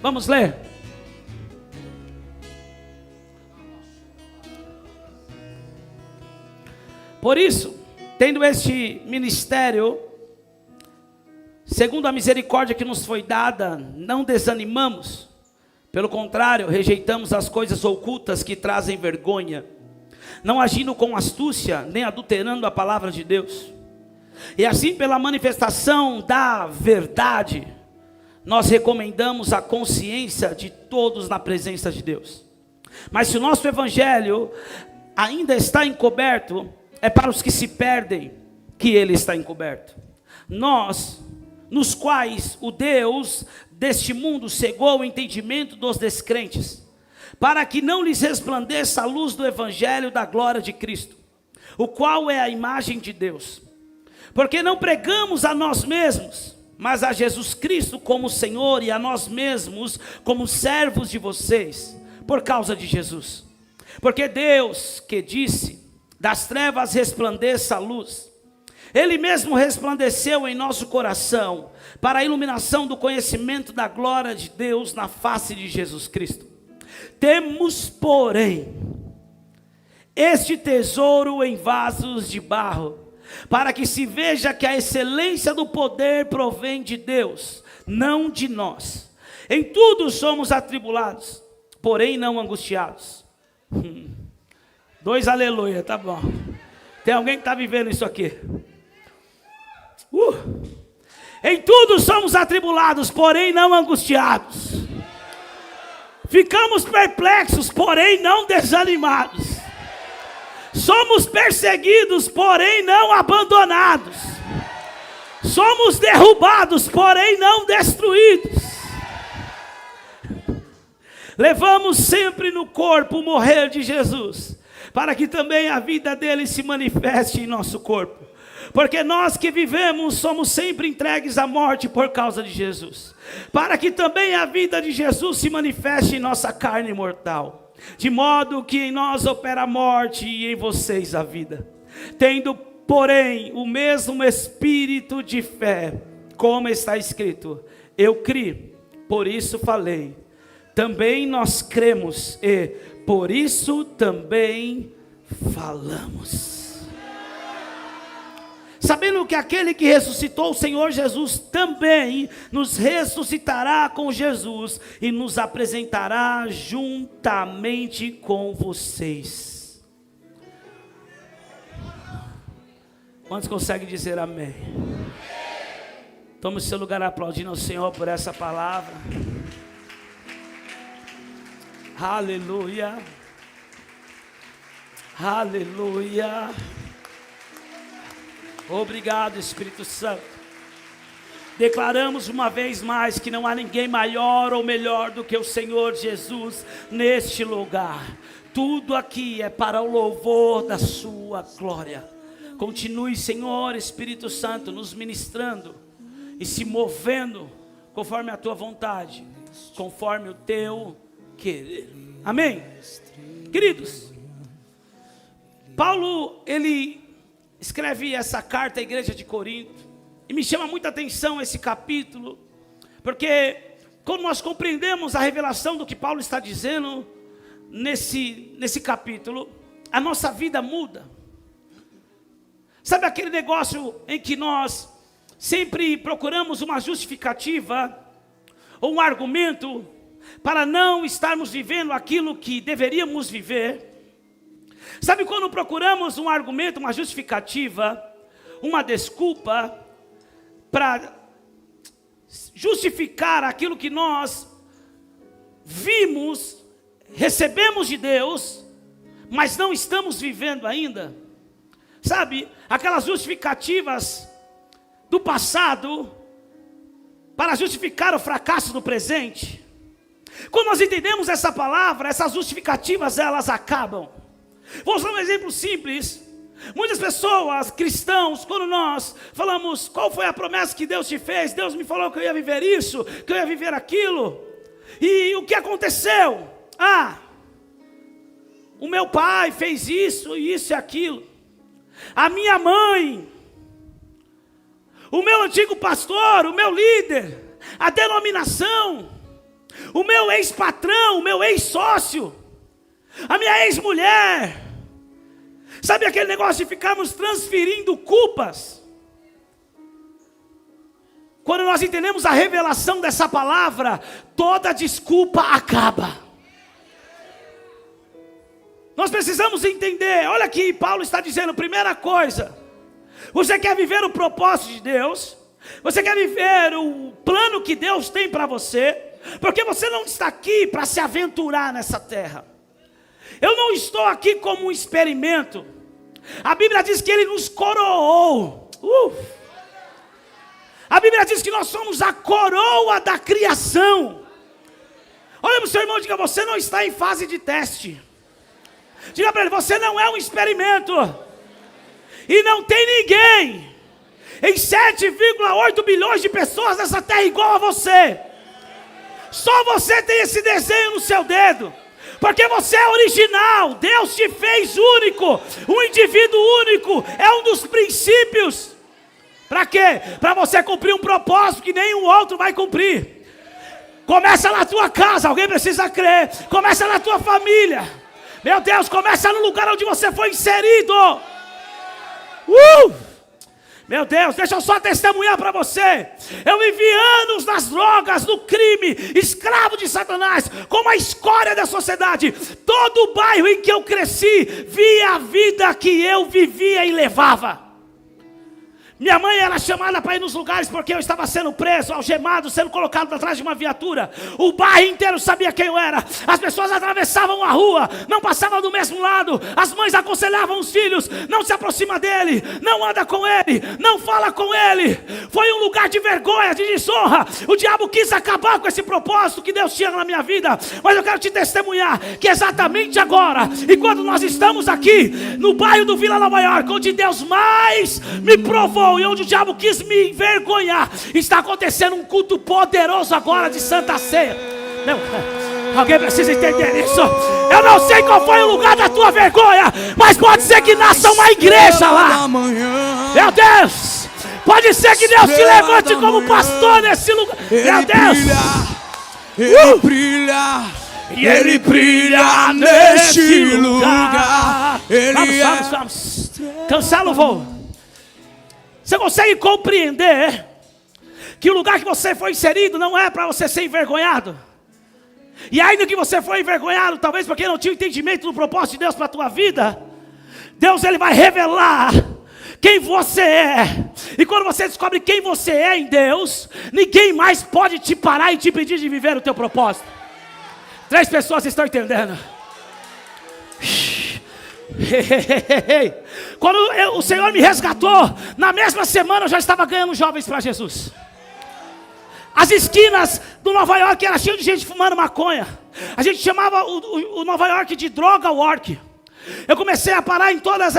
Vamos ler. Por isso, tendo este ministério, segundo a misericórdia que nos foi dada, não desanimamos. Pelo contrário, rejeitamos as coisas ocultas que trazem vergonha, não agindo com astúcia, nem adulterando a palavra de Deus. E assim, pela manifestação da verdade, nós recomendamos a consciência de todos na presença de Deus. Mas se o nosso evangelho ainda está encoberto, é para os que se perdem que ele está encoberto. Nós, nos quais o Deus deste mundo cegou o entendimento dos descrentes, para que não lhes resplandeça a luz do evangelho da glória de Cristo, o qual é a imagem de Deus. Porque não pregamos a nós mesmos, mas a Jesus Cristo como Senhor, e a nós mesmos como servos de vocês, por causa de Jesus. Porque Deus, que disse, das trevas resplandeça a luz, Ele mesmo resplandeceu em nosso coração, para a iluminação do conhecimento da glória de Deus na face de Jesus Cristo. Temos, porém, este tesouro em vasos de barro, para que se veja que a excelência do poder provém de Deus, não de nós. Em tudo somos atribulados, porém não angustiados. 2 aleluia, tá bom. Tem alguém que está vivendo isso aqui? Em tudo somos atribulados, porém não angustiados. Ficamos perplexos, porém não desanimados. Somos perseguidos, porém não abandonados. Somos derrubados, porém não destruídos. Levamos sempre no corpo o morrer de Jesus, para que também a vida dele se manifeste em nosso corpo. Porque nós que vivemos somos sempre entregues à morte por causa de Jesus, para que também a vida de Jesus se manifeste em nossa carne mortal. De modo que em nós opera a morte e em vocês a vida. Tendo, porém, o mesmo espírito de fé, como está escrito: eu criei, por isso falei. Também nós cremos e por isso também falamos. Sabendo que aquele que ressuscitou o Senhor Jesus também nos ressuscitará com Jesus e nos apresentará juntamente com vocês. Quantos conseguem dizer amém? Tome o seu lugar aplaudindo ao Senhor por essa palavra. Aleluia. Aleluia. Obrigado, Espírito Santo. Declaramos uma vez mais que não há ninguém maior ou melhor do que o Senhor Jesus neste lugar. Tudo aqui é para o louvor da sua glória. Continue, Senhor, Espírito Santo, nos ministrando e se movendo conforme a tua vontade, conforme o teu querer. Amém? Queridos, Paulo, ele escreve essa carta à igreja de Corinto, e me chama muita atenção esse capítulo, porque quando nós compreendemos a revelação do que Paulo está dizendo nesse capítulo, a nossa vida muda. Sabe aquele negócio em que nós sempre procuramos uma justificativa ou um argumento para não estarmos vivendo aquilo que deveríamos viver? Sabe quando procuramos um argumento, uma justificativa, uma desculpa para justificar aquilo que nós vimos, recebemos de Deus, mas não estamos vivendo ainda? Sabe, aquelas justificativas do passado para justificar o fracasso do presente. Quando nós entendemos essa palavra, essas justificativas, elas acabam. Vou usar um exemplo simples. Muitas pessoas, cristãos, quando nós falamos qual foi a promessa que Deus te fez, Deus me falou que eu ia viver isso, que eu ia viver aquilo, e o que aconteceu? O meu pai fez isso e aquilo, a minha mãe, o meu antigo pastor, o meu líder, a denominação, o meu ex-patrão, o meu ex-sócio, a minha ex-mulher. Sabe aquele negócio de ficarmos transferindo culpas? Quando nós entendemos a revelação dessa palavra, toda desculpa acaba. Nós precisamos entender, olha aqui, Paulo está dizendo, primeira coisa, você quer viver o propósito de Deus, você quer viver o plano que Deus tem para você, porque você não está aqui para se aventurar nessa terra. Eu não estou aqui como um experimento. A Bíblia diz que Ele nos coroou. A Bíblia diz que nós somos a coroa da criação. Olha para o seu irmão e diga, você não está em fase de teste. Diga para ele, você não é um experimento. E não tem ninguém em 7,8 bilhões de pessoas nessa terra igual a você. Só você tem esse desenho no seu dedo. Porque você é original. Deus te fez único. Um indivíduo único. É um dos princípios. Para quê? Para você cumprir um propósito que nenhum outro vai cumprir. Começa na tua casa. Alguém precisa crer. Começa na tua família. Meu Deus, começa no lugar onde você foi inserido. Meu Deus, deixa eu só testemunhar para você. Eu vivi anos nas drogas, no crime, escravo de Satanás, como a escória da sociedade. Todo o bairro em que eu cresci, via a vida que eu vivia e levava. Minha mãe era chamada para ir nos lugares porque eu estava sendo preso, algemado, sendo colocado atrás de uma viatura. O bairro inteiro sabia quem eu era. As pessoas atravessavam a rua, não passavam do mesmo lado. As mães aconselhavam os filhos, não se aproxima dele, não anda com ele, não fala com ele. Foi um lugar de vergonha, de desonra. O diabo quis acabar com esse propósito que Deus tinha na minha vida. Mas eu quero te testemunhar que exatamente agora, enquanto nós estamos aqui no bairro do Vila Nova York, onde Deus mais me provou e onde o diabo quis me envergonhar, está acontecendo um culto poderoso agora de Santa Ceia. Alguém precisa entender isso. Eu não sei qual foi o lugar da tua vergonha, mas pode ser que nasça uma igreja lá. Meu Deus, pode ser que Deus te levante como pastor nesse lugar. Meu Deus, Ele brilha. E Ele brilha neste lugar. Vamos. Cancela o voo. Você consegue compreender que o lugar que você foi inserido não é para você ser envergonhado? E ainda que você foi envergonhado, talvez porque não tinha entendimento do propósito de Deus para a tua vida, Deus ele vai revelar quem você é. E quando você descobre quem você é em Deus, ninguém mais pode te parar e te impedir de viver o teu propósito. 3 pessoas estão entendendo. Quando o Senhor me resgatou, na mesma semana eu já estava ganhando jovens para Jesus. As esquinas do Nova York eram cheias de gente fumando maconha. A gente chamava o Nova York de droga work. Eu comecei a parar em todas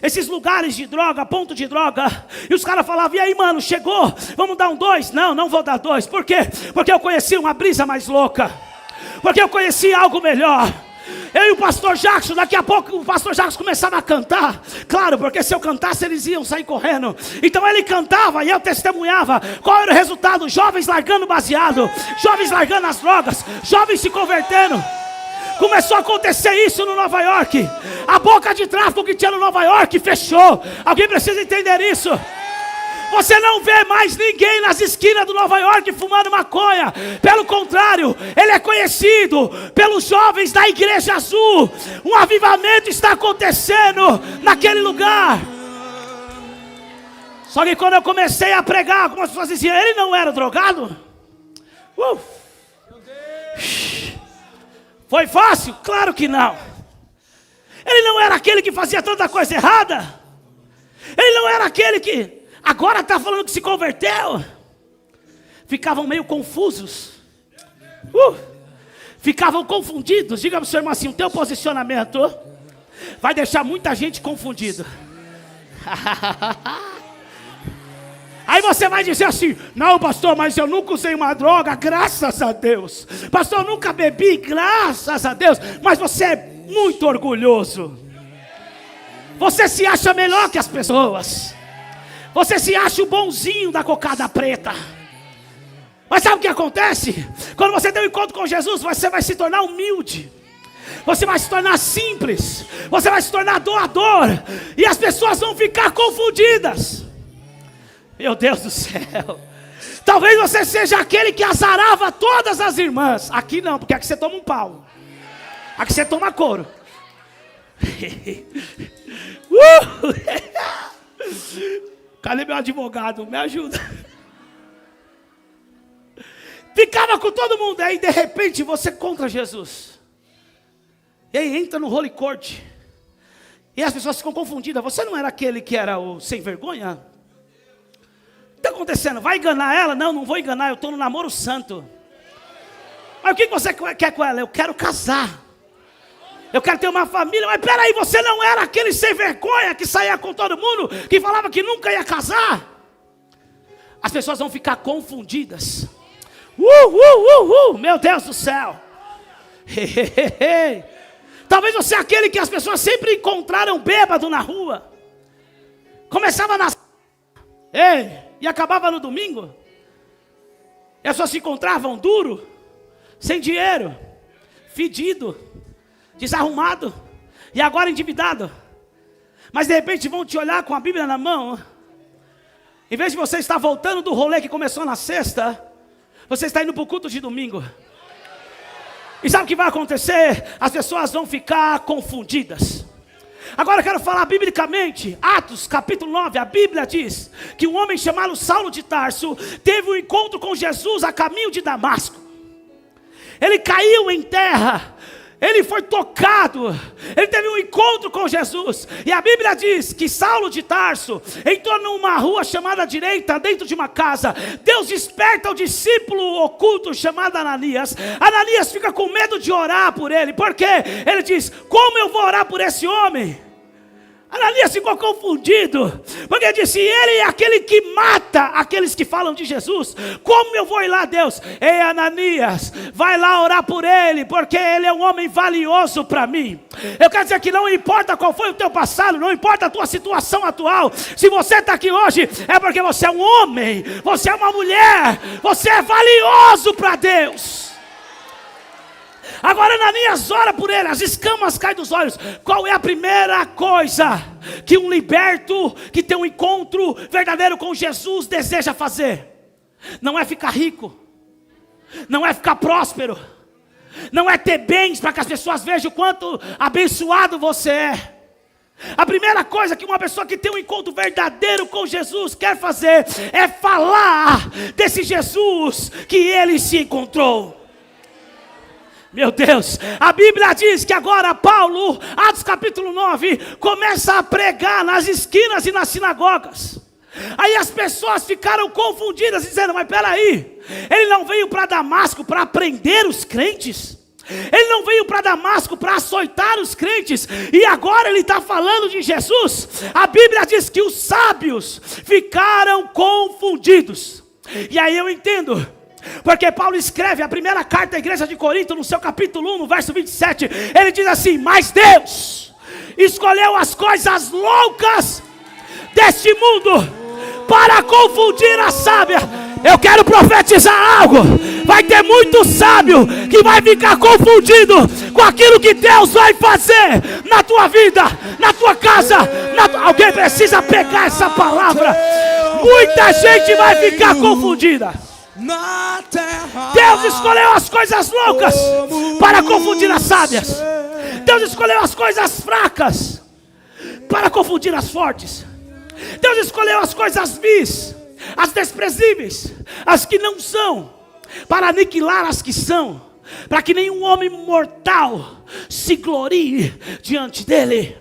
esses lugares de droga, ponto de droga. E os caras falavam, e aí mano, chegou? Vamos dar um 2? Não vou dar 2. Por quê? Porque eu conheci uma brisa mais louca. Porque eu conheci algo melhor. Eu e o pastor Jackson, daqui a pouco o pastor Jackson começava a cantar. Claro, porque se eu cantasse eles iam sair correndo. Então ele cantava e eu testemunhava. Qual era o resultado? Jovens largando baseado, jovens largando as drogas, jovens se convertendo. Começou a acontecer isso no Nova York. A boca de tráfico que tinha no Nova York fechou. Alguém precisa entender isso. Você não vê mais ninguém nas esquinas do Nova York fumando maconha. Pelo contrário, ele é conhecido pelos jovens da Igreja Azul. Um avivamento está acontecendo naquele lugar. Só que quando eu comecei a pregar, algumas pessoas diziam, ele não era drogado? Foi fácil? Claro que não. Ele não era aquele que fazia tanta coisa errada? Ele não era aquele que agora está falando que se converteu? Ficavam meio confusos. Ficavam confundidos. Diga para o seu irmão assim, o teu posicionamento vai deixar muita gente confundida. Aí você vai dizer assim, não pastor, mas eu nunca usei uma droga, graças a Deus. Pastor, eu nunca bebi, graças a Deus. Mas você é muito orgulhoso. Você se acha melhor que as pessoas. Você se acha o bonzinho da cocada preta. Mas sabe o que acontece? Quando você tem um encontro com Jesus, você vai se tornar humilde. Você vai se tornar simples. Você vai se tornar doador. E as pessoas vão ficar confundidas. Meu Deus do céu. Talvez você seja aquele que azarava todas as irmãs. Aqui não, porque aqui você toma um pau. Aqui você toma couro. Cadê meu advogado? Me ajuda. Ficava com todo mundo. Aí de repente você contra Jesus. E aí entra no Holy Court. E as pessoas ficam confundidas. Você não era aquele que era o sem vergonha? O que está acontecendo? Vai enganar ela? Não, não vou enganar. Eu estou no namoro santo. Mas o que você quer com ela? Eu quero casar. Eu quero ter uma família. Mas peraí, você não era aquele sem vergonha que saía com todo mundo, que falava que nunca ia casar? As pessoas vão ficar confundidas. Meu Deus do céu. Talvez você é aquele que as pessoas sempre encontraram bêbado na rua. Começava na... e acabava no domingo. E as pessoas se encontravam duro, sem dinheiro, fedido, desarrumado, e agora endividado. Mas de repente vão te olhar com a Bíblia na mão. Em vez de você estar voltando do rolê que começou na sexta, você está indo para o culto de domingo. E sabe o que vai acontecer? As pessoas vão ficar confundidas. Agora eu quero falar biblicamente. Atos capítulo 9, a Bíblia diz que um homem chamado Saulo de Tarso teve um encontro com Jesus a caminho de Damasco. Ele caiu em terra. Ele foi tocado, ele teve um encontro com Jesus. E a Bíblia diz que Saulo de Tarso entrou numa rua chamada direita, dentro de uma casa. Deus desperta o discípulo oculto chamado Ananias. Ananias fica com medo de orar por ele. Por quê? Ele diz: como eu vou orar por esse homem? Ananias ficou confundido, porque disse: ele é aquele que mata aqueles que falam de Jesus. Como eu vou ir lá, Deus? Ei, Ananias, vai lá orar por ele, porque ele é um homem valioso para mim. Eu quero dizer que não importa qual foi o teu passado, não importa a tua situação atual. Se você está aqui hoje, é porque você é um homem, você é uma mulher, você é valioso para Deus. Agora Ananias ora por ele, as escamas caem dos olhos. Qual é a primeira coisa que um liberto, que tem um encontro verdadeiro com Jesus, deseja fazer? Não é ficar rico, não é ficar próspero, não é ter bens para que as pessoas vejam o quanto abençoado você é. A primeira coisa que uma pessoa que tem um encontro verdadeiro com Jesus quer fazer é falar desse Jesus que ele se encontrou. Meu Deus, a Bíblia diz que agora Paulo, Atos capítulo 9, começa a pregar nas esquinas e nas sinagogas. Aí as pessoas ficaram confundidas, dizendo: mas peraí, ele não veio para Damasco para prender os crentes? Ele não veio para Damasco para açoitar os crentes? E agora ele está falando de Jesus? A Bíblia diz que os sábios ficaram confundidos. E aí eu entendo, porque Paulo escreve a primeira carta à igreja de Corinto, no seu capítulo 1, no verso 27, ele diz assim: mas Deus escolheu as coisas loucas deste mundo para confundir a sábia. Eu quero profetizar algo. Vai ter muito sábio que vai ficar confundido com aquilo que Deus vai fazer na tua vida, na tua casa. Alguém precisa pegar essa palavra. Muita gente vai ficar confundida. Deus escolheu as coisas loucas para confundir as sábias. Deus escolheu as coisas fracas para confundir as fortes. Deus escolheu as coisas vis, as desprezíveis, as que não são, para aniquilar as que são, para que nenhum homem mortal se glorie diante dele.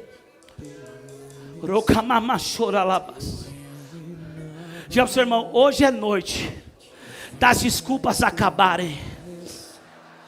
Diga para o seu irmão: hoje é noite das desculpas acabarem.